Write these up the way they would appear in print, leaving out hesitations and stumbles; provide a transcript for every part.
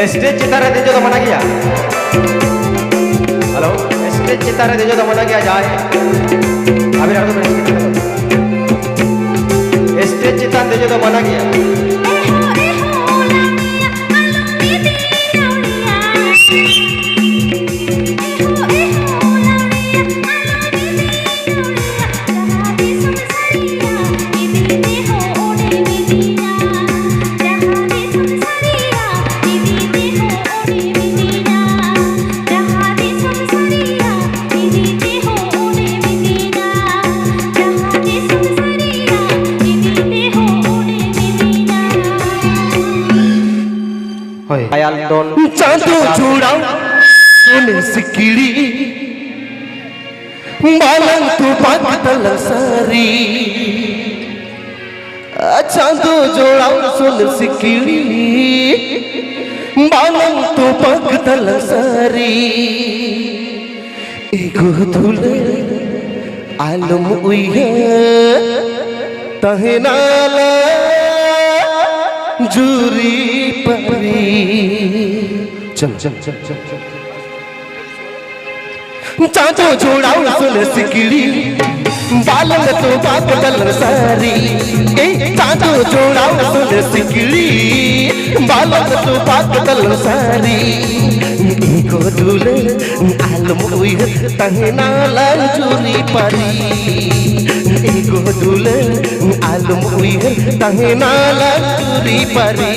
Stage Chitara दे जो तो मना गया। हेलो स्टेज चितारा दे जो तो मना गया जाए अभी रख दो स्टेज चितारा दे जो तो मना गया। चांदो जोड़ा सोने सिकड़ी बालन तो पाक तल सारी चांदो जोड़ा सोने सिकड़ी बालन तो पाक तल सारी एगो धुले आलम उइहे तहे नाला जूरी परी चल चल चल चल चल चाचो जोड़ाओ सुन सिकड़ी बालन तो बात दल सारी चाचो जोड़ाओ सुन सिकड़ी बालन तो बात दल सारी एको दूले आलम उइहे तहे नाला जूरी परी एको दूले आलम उइहे तहे नाला जूरी परी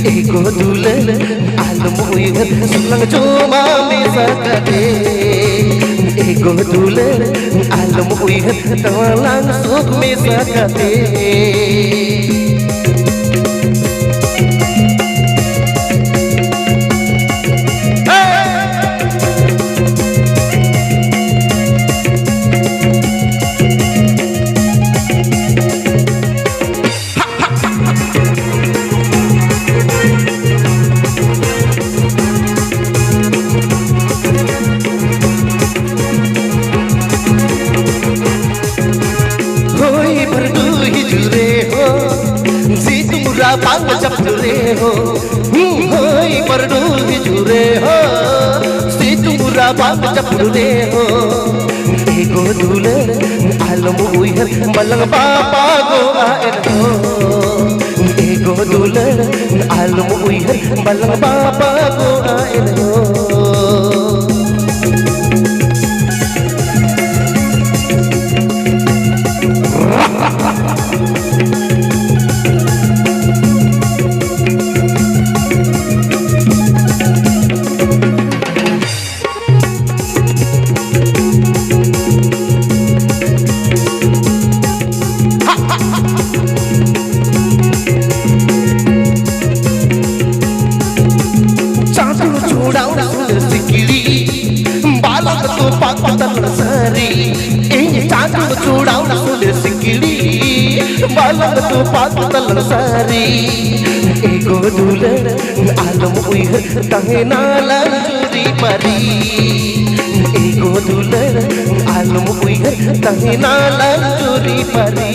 एको दूले आलम उइहे सुलंग चुमा में सकते एको दूले आलम उइहे तवलांग सुख में सकते बांग चपले हो होई परडू जुरे हो सी तुरा बांग चपले हो एको दूले आलम उइहे मलंग बापा गो आएन हो एको दूले आलम उइहे मलंग बापा गो आएन हो बालन तो पाक तल सारी एको दूले आलम उइहे तहे नाला जूरी परी एको दूले आलम उइहे तहे नाला जूरी परी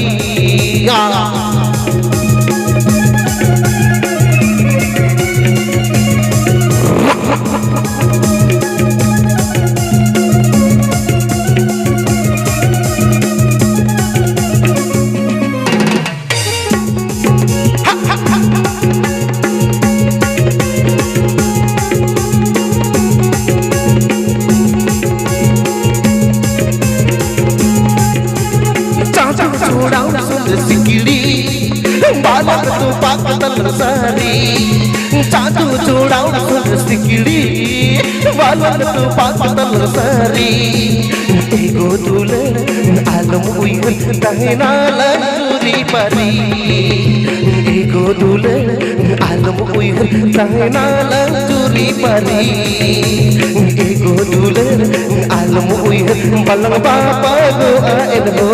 बालन तो पाक तल सारी चाचू जोड़ाओ सुन सिकड़ी बालन तो पाक तल सारी एको दूले आलम उइहर तहना लंचुरी परी एगो दुलर आलम उइहर तहना लंचुरी परी एगो दुलर आलम उइहर बलंग बापा गो आएल हो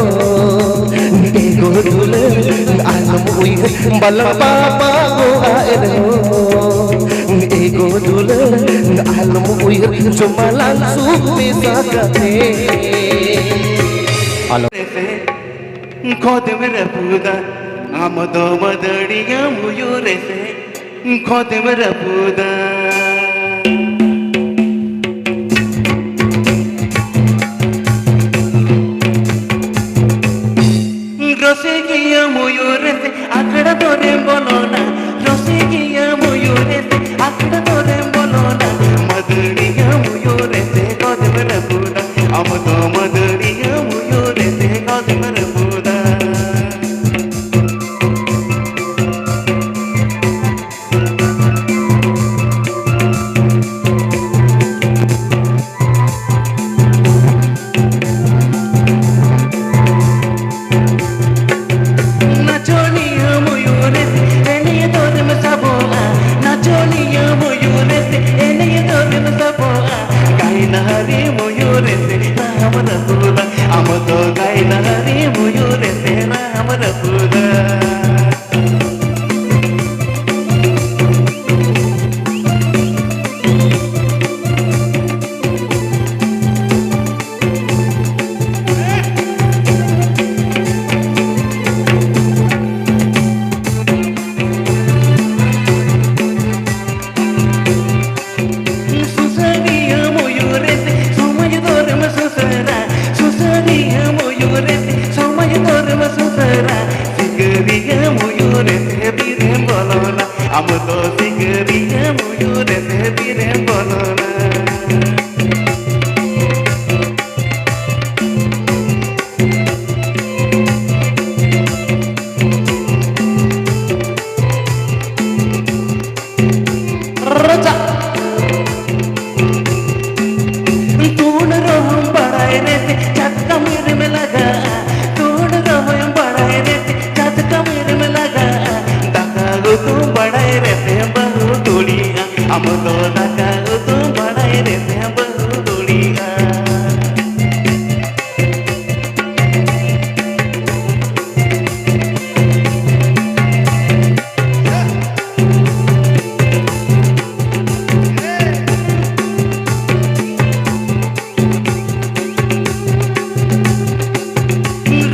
एगो दुलर आलम उइहर बलंग बापा गो आएल हो एगो दुलर आलम उइहर जुमलान सुपे साकते खोदम रपूदा आमदो मदड़िया मुयूरे से खोदम रपूदा रोसे किया मुयूरे से आकड़ा तोरे बोलो ना रोसे किया मुयूरे से आकड़ा तोरे बोलो ना मदड़िया मुयूरे से खोदम रपूदा आमदो मदड़िया मुयूरे से खोदम रपूदा amado gaina hari muyure tera amara puda amado sigariya muyure te bire bolona raja तूड़ Roham बड़ाए रे चटका मेरे में लगा तूड़ रोहम बड़ाए रे चटका मेरे में लगा तुम बड़ाए रहते हैं बहु दूरिया हम तो दका तुम बड़ाए रहते हैं बहु दूरिया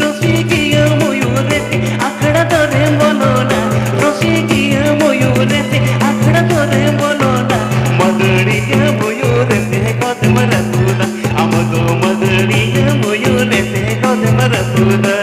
रोसी किया मुयूरे आखड़ा तोरे बोलो ना रोसी किया मुयूरे आखड़ा तोरे बोलो ना मदड़िया मुयूरे कदम रसूदा आमदो मदड़िया मुयूरे कदम रसूदा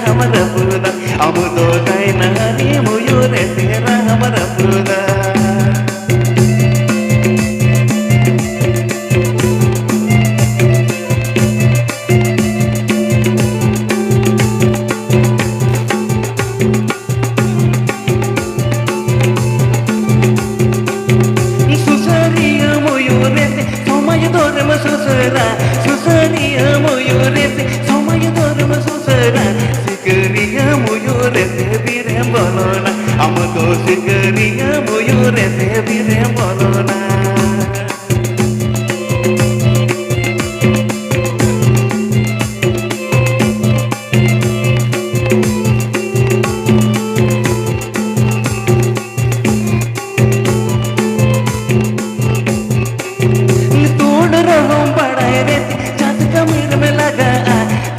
हमर पुदा अब तो गायना नी मुयूरे तेरा हमर पुदा सुसरिया मुयूरे समय दोरम सुसरा सुसरिया मुयूरे समय दोरम सुसरा sigariya muyure te bire bolona amado sigariya muyure te bire bolona तोड़ रहो बड़ाए रे चटका मेरे में लगा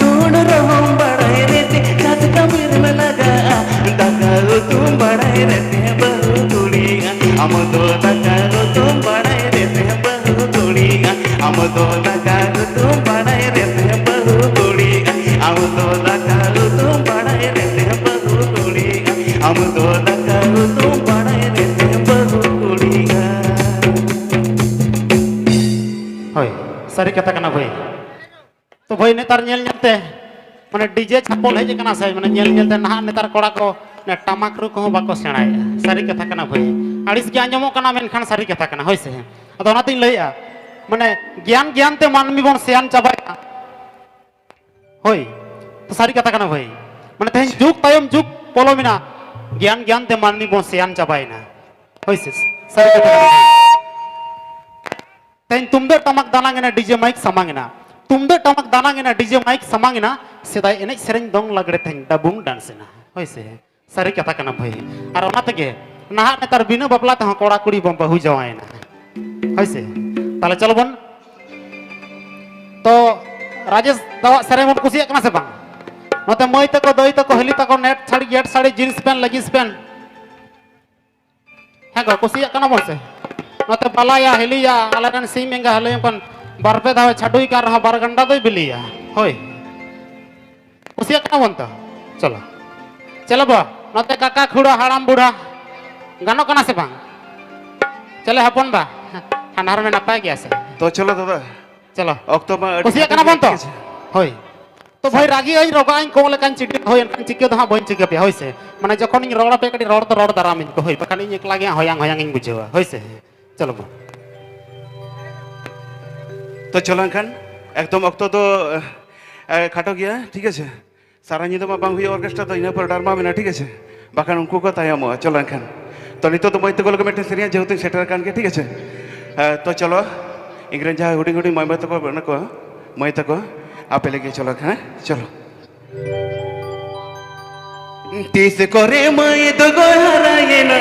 तोड़ रहो बड़ाए रे चटका मेरे में लगा दका तुम बड़ाए रहते हैं बहु दूरिया हम तो दका तुम बड़ाए रहते हैं बहु दूरिया हम तो दका तुम बड़ाए रहते हैं बहु दूरिया हम तो दका तुम बड़ाए रहते हैं बहु दूरिया होय सारी कथा कना भाई तो भाई नेतार नेल नेलते माने डीजे छापल हेज कना से माने नेल नेलते नहा नेतार कोड़ा को ने टमाक रु को बाको सेणाय सारी कथा कना भाई आड़िस ज्ञान जमो कना मेनखान सारी कथा कना होय से अदो ओनातिन लइया माने ज्ञान ज्ञान ते मानमी बन सियान चाबाया होय तो सारी कथा कना भाई माने तेन जुग तायम जुग पोलोमिना ज्ञान ज्ञान ते मानमी बन सियान चाबायना होय से सारी कथा कना भाई तेन तुमदे टमाक दानांगना डीजे माइक समांगना तुमदे टमाक दानांगना डीजे माइक समांगना सेदाय एनेज सेरेन दंग लागड़े तेन डाबुंग डांसना होय से सारी कथा कना भाई और ओना तेगे नहा नेतार बिना बापला ते कोड़ा कुड़ी बम बहु जावायना होय से ताले चलो बन तो राजेश दावा सेरे मन कुसिया कना से बांग नते मई तको दई तको हली तको नेट साड़ी गेट sari jeans pant leggings pant है को कुसिया कना बन से नते बालाया हलिया आलारन सिम एंगा हले पन बारपे दावे छाडुई कार रहा बार गंडा दई बिलिया होय कुसिया कना बन तो चलो चलो बा नते काका खुड़ा हाड़ाम बुढ़ा गानो कना से बांग चले हपन बा हानार में नपाय गया से तो चलो दादा चलो अक्टोबर कुसिया कना बन तो होय तो भाई रागी आई रोगाइन को लेकान चिटी होय अनकान चिके दहा बन चिके पे होय से माने जखन इन रोड़ा पे कडी रोड़ तो रोड़ दाराम इन को होय पकानी एक लागे होयांग होयांग इन बुझेवा होय से चलो बा तो चलो खान एकदम अक्तो तो खाटो गया ठीक है सारा निदो मा बांग हुई ऑर्केस्ट्रा तो इना पर डारमा में ठीक है बाखान उनको को तायमो चलो खान तो नितो तो मइते गोल के मेटे सेरिया जेहुते सेटर कान के ठीक है तो चलो इंग्रेज जहाँ हुडिंग हुडिंग मई तक को मई तक आपे लेके चलो खान चलो तीस करे मई तो गो हराए ना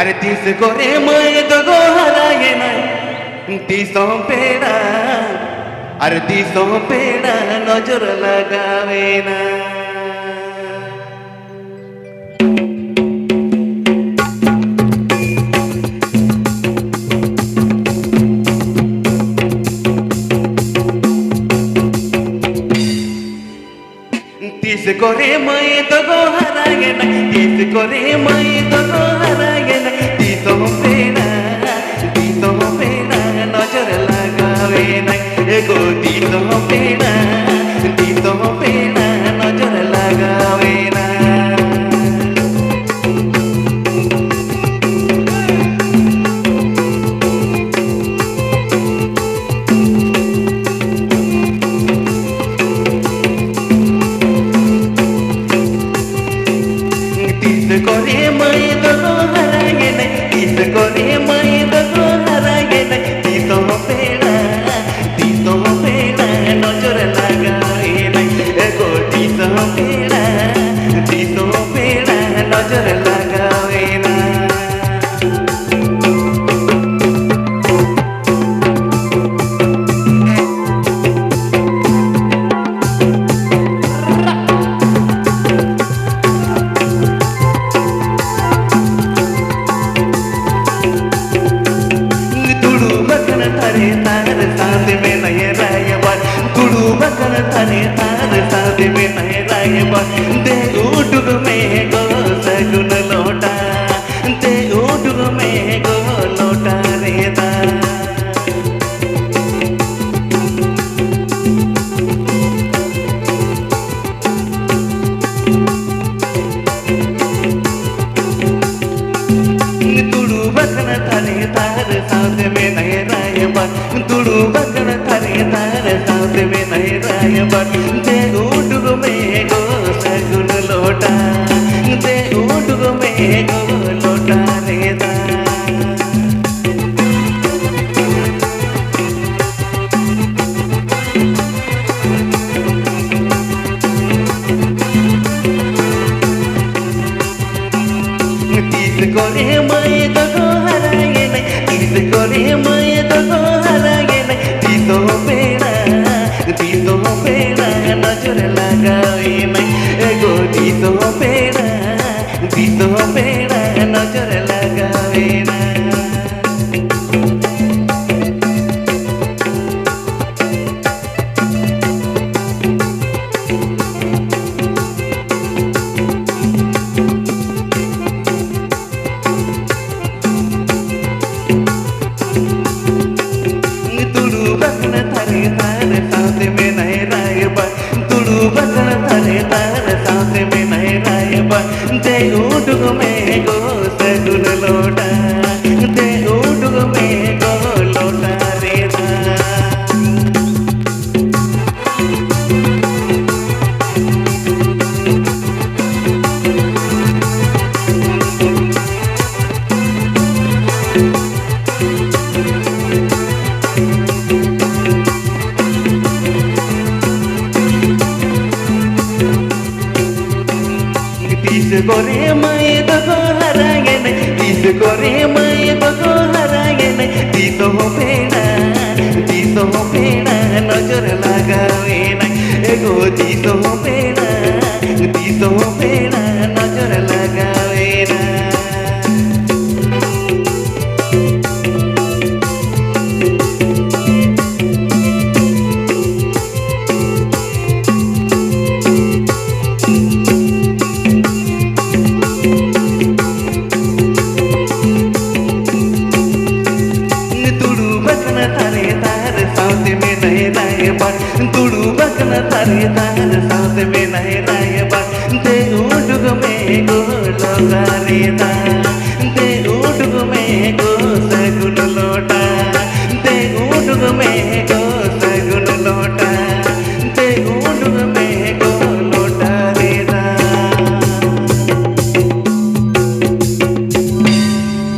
अरे तीस करे मई तो गो हराए ना तीसों पेड़ा अरे तीसों पेड़ा नजर लगावे ना तीस करे मई तो गो हराए ना तीस करे मई तो गो हराए ना तीसों पेड़ा नजर लगावे ना एगो तीसों पेड़ा नजर लगावे ना तीस करे मई तो गो हराए ना तीस करे मई तो गो हराए ना तीसों पेड़ा नजर लगावे ना एगो तीसों पेड़ा नजर लगावे ना दे उठुग में गो सगुन लोटा दे उठुग में गो लोटा रेता तुड़ू बकन थारे तार साथ में नहीं राय बात तुड़ू बकन थारे तार साथ में नहीं राय बात दे उठुग में गो सगुन लोटा दे उठुग में गो लोटा रेता तीस करे मई तो गो हराए ना तीस करे मई तो गो हराए ना तीसों पेड़ा नजर लगावे ना एगो तीसों पेड़ा बकन थारे तार साथ में नहीं रायबा तुड़ू बकन थारे तार साथ में नहीं रायबा दे उडुग में गो सगुन लोटा दे उडुग में गो लोटा रे दा Gore mai bago haragene dis gore mai bago haragene diso pena nazar lagawe na ego diso pena nazar lagawe na तुड़ू बकन थारे तार साथ में नहीं रायबा दे उडुग में गो लोगा रे दा दे उडुग में गो सगुन